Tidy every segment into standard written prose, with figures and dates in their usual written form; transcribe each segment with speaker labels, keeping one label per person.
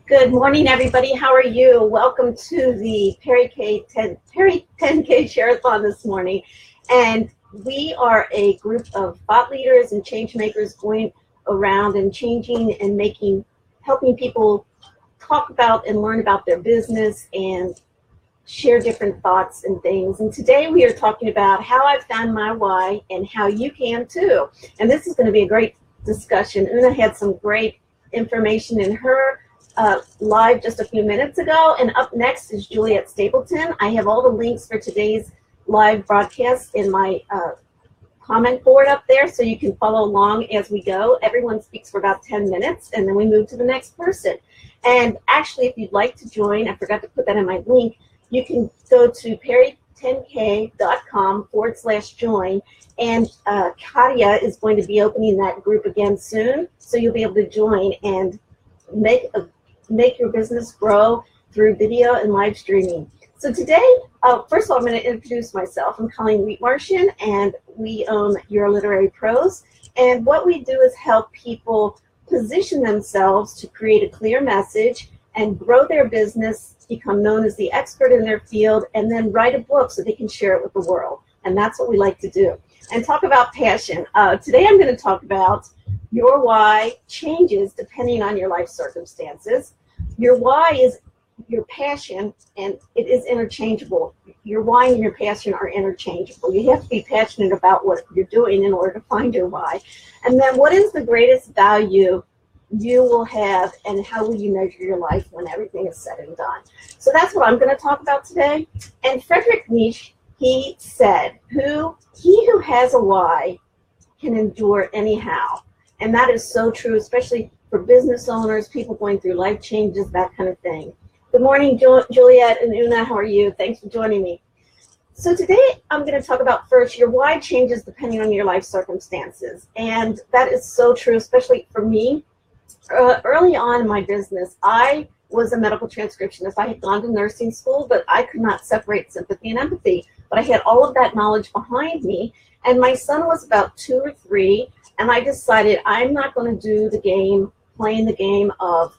Speaker 1: Good morning, everybody. How are you? Welcome to the Perry 10K Share-a-thon this morning. And we are a group of thought leaders and change makers going around and changing and helping people talk about and learn about their business and share different thoughts and things. And today we are talking about how I found my why and how you can too. And this is going to be a great discussion. Una had some great information in her live just a few minutes ago, and up next is Juliet Stapleton. I have all the links for today's live broadcast in my comment board up there, so you can follow along as we go. Everyone speaks for about 10 minutes, and then we move to the next person. And actually, if you'd like to join, I forgot to put that in my link, you can go to perry10k.com/join, and Katia is going to be opening that group again soon, so you'll be able to join and make your business grow through video and live streaming. So today, first of all, I'm going to introduce myself. I'm Colleen Wheatmartian, and we own Your Literary Prose. And what we do is help people position themselves to create a clear message and grow their business, become known as the expert in their field, and then write a book so they can share it with the world. And that's what we like to do. And talk about passion. Today I'm going to talk about your why changes depending on your life circumstances. Your why is your passion, and it is interchangeable. Your why and your passion are interchangeable. You have to be passionate about what you're doing in order to find your why. And then what is the greatest value you will have, and how will you measure your life when everything is said and done? So that's what I'm going to talk about today. And Friedrich Nietzsche, he said, he who has a why can endure anyhow. And that is so true, especially for business owners, people going through life changes, that kind of thing. Good morning, Juliet and Una. How are you? Thanks for joining me. So today I'm going to talk about first, your why changes depending on your life circumstances. And that is so true, especially for me. Early on in my business, I was a medical transcriptionist. I had gone to nursing school, but I could not separate sympathy and empathy. But I had all of that knowledge behind me. And my son was about 2 or 3, and I decided I'm not going to do playing the game of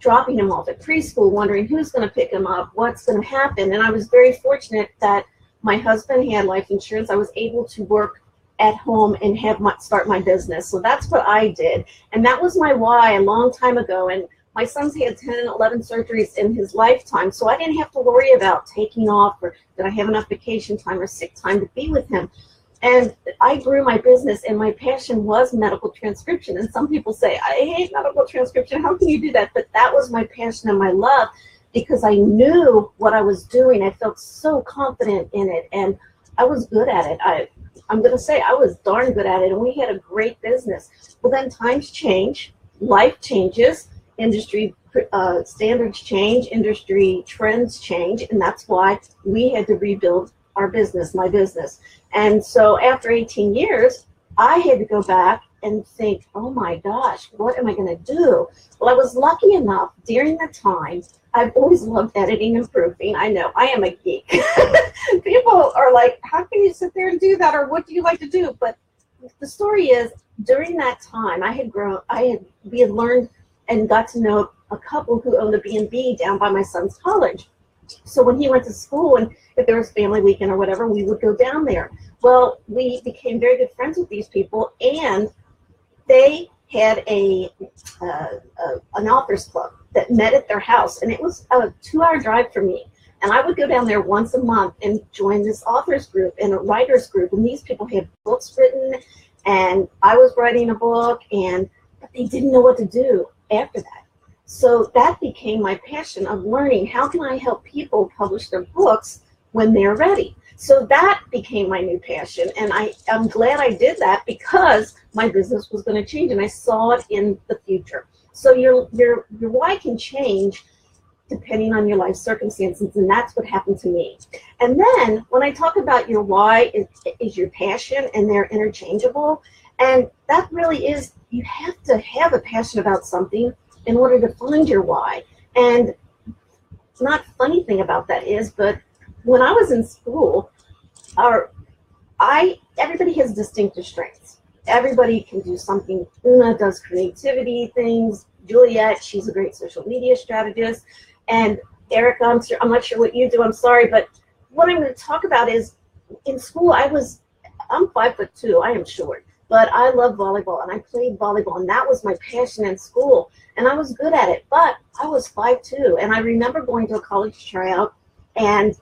Speaker 1: dropping him off at preschool, wondering who's going to pick him up, what's going to happen. And I was very fortunate that my husband had life insurance. I was able to work at home and start my business. So that's what I did. And that was my why a long time ago. And my son's had 10 and 11 surgeries in his lifetime. So I didn't have to worry about taking off, or did I have enough vacation time or sick time to be with him. And I grew my business, and my passion was medical transcription. And some people say, I hate medical transcription. How can you do that? But that was my passion and my love, because I knew what I was doing. I felt so confident in it, and I was good at it. I'm going to say I was darn good at it, and we had a great business. Well, then times change, life changes, industry standards change, industry trends change, and that's why we had to rebuild our business, my business. And so after 18 years, I had to go back and think, oh my gosh, what am I going to do? Well, I was lucky enough during the time. I've always loved editing and proofing. I know, I am a geek. People are like, how can you sit there and do that? Or what do you like to do? But the story is, during that time, we had learned and got to know a couple who owned a B&B down by my son's college. So when he went to school, and if there was family weekend or whatever, we would go down there. Well, we became very good friends with these people, and they had an authors club that met at their house, and it was a 2-hour drive for me. And I would go down there once a month and join this authors group and a writers group, and these people had books written, and I was writing a book, but they didn't know what to do after that. So that became my passion of learning, how can I help people publish their books when they're ready? So that became my new passion, and I'm glad I did that, because my business was going to change, and I saw it in the future. So your why can change depending on your life circumstances, and that's what happened to me. And then when I talk about your why is your passion, and they're interchangeable, and that really is, you have to have a passion about something in order to find your why. And not funny thing about that is, but when I was in school, everybody has distinctive strengths. Everybody can do something. Una does creativity things. Juliet, she's a great social media strategist. And Erica, I'm not sure what you do, I'm sorry, but what I'm going to talk about is in school, I'm 5'2", I am short, but I love volleyball and I played volleyball and that was my passion in school and I was good at it, but I was 5'2", and I remember going to a college tryout and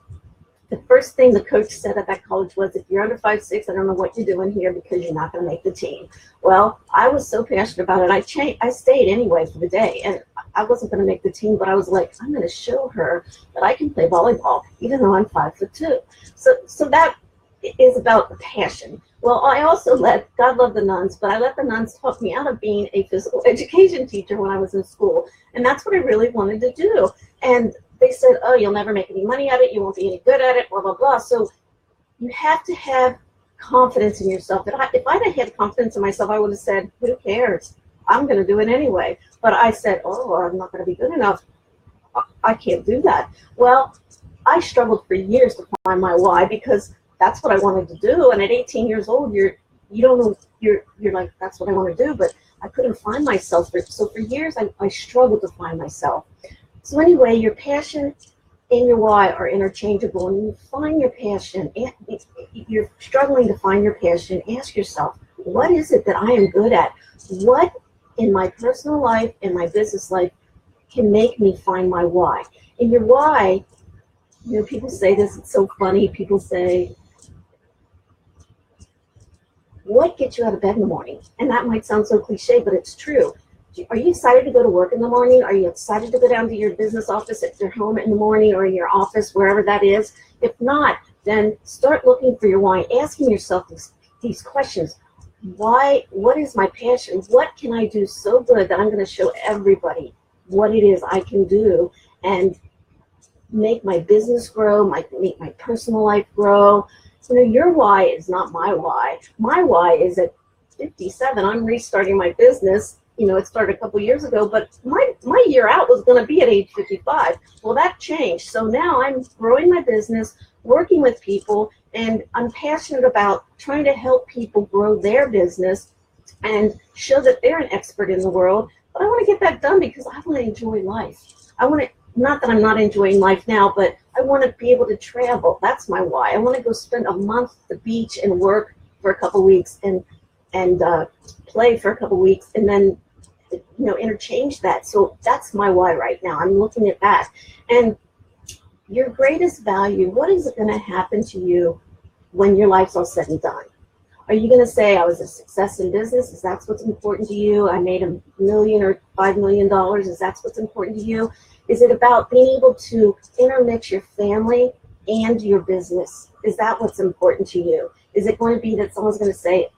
Speaker 1: the first thing the coach said at that college was, if you're under 5'6", I don't know what you're doing here because you're not going to make the team. Well, I was so passionate about it. I stayed anyway for the day, and I wasn't going to make the team, but I was like, I'm going to show her that I can play volleyball, even though I'm 5'2". So that is about the passion. Well, I also God love the nuns, but I let the nuns talk me out of being a physical education teacher when I was in school, and that's what I really wanted to do. And they said, oh, you'll never make any money at it, you won't be any good at it, blah, blah, blah. So you have to have confidence in yourself. If I'd have had confidence in myself, I would have said, who cares? I'm going to do it anyway. But I said, oh, I'm not going to be good enough. I can't do that. Well, I struggled for years to find my why because that's what I wanted to do. And at 18 years old, you don't know, you're like, that's what I want to do. But I couldn't find myself. So for years, I struggled to find myself. So anyway, your passion and your why are interchangeable. And when you find your passion, you're struggling to find your passion, ask yourself, what is it that I am good at? What in my personal life and my business life can make me find my why? And your why, people say this, it's so funny. People say, what gets you out of bed in the morning? And that might sound so cliche, but it's true. Are you excited to go to work in the morning? Are you excited to go down to your business office at your home in the morning or in your office, wherever that is? If not, then start looking for your why, asking yourself these questions. Why? What is my passion? What can I do so good that I'm going to show everybody what it is I can do and make my business grow, make my personal life grow? So your why is not my why. My why is at 57, I'm restarting my business. It started a couple years ago, but my year out was going to be at age 55. Well, that changed. So now I'm growing my business, working with people, and I'm passionate about trying to help people grow their business and show that they're an expert in the world. But I want to get that done because I want to enjoy life. Not that I'm not enjoying life now, but I want to be able to travel. That's my why. I want to go spend a month at the beach and work for a couple weeks and play for a couple weeks and then interchange that. So that's my why right now. I'm looking at that. And your greatest value, what is it going to happen to you when your life's all said and done? Are you going to say I was a success in business? Is that what's important to you? I made $1 million or $5 million. Is that what's important to you? Is it about being able to intermix your family and your business? Is that what's important to you? Is it going to be that someone's going to say,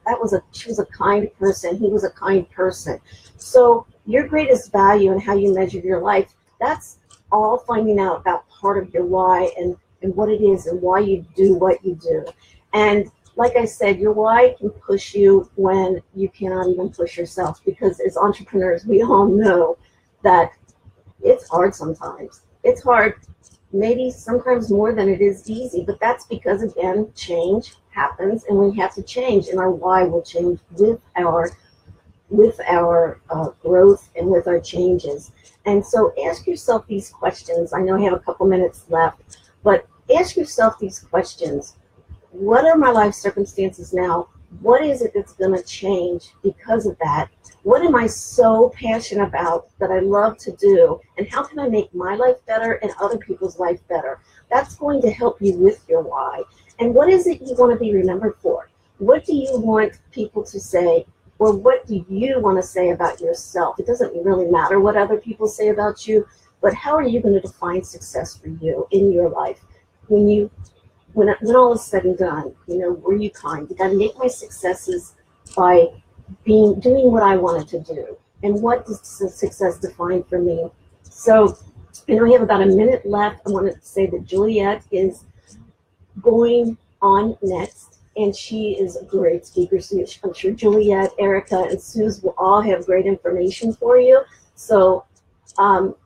Speaker 1: she was a kind person, he was a kind person? So your greatest value and how you measure your life, that's all finding out about part of your why and what it is and why you do what you do. And like I said, your why can push you when you cannot even push yourself, because as entrepreneurs, we all know that it's hard sometimes. It's hard, maybe sometimes more than it is easy, but that's because, again, change happens and we have to change, and our why will change with our growth and with our changes. And so ask yourself these questions. I know I have a couple minutes left, but ask yourself these questions. What are my life circumstances now? What is it that's going to change because of that? What am I so passionate about that I love to do? And how can I make my life better and other people's life better? That's going to help you with your why. And what is it you want to be remembered for? What do you want people to say? Or what do you want to say about yourself? It doesn't really matter what other people say about you, but how are you going to define success for you in your life? When all is said and done, were you kind? Did I make my successes by doing what I wanted to do? And what does success define for me? So I know we have about a minute left. I want to say that Juliet is going on next, and she is a great speaker. So I'm sure Juliet, Erica, and Suze will all have great information for you. So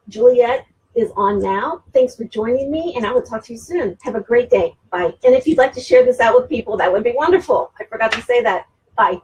Speaker 1: Juliet is on now. Thanks for joining me, and I will talk to you soon. Have a great day. Bye. And if you'd like to share this out with people, that would be wonderful. I forgot to say that. Bye.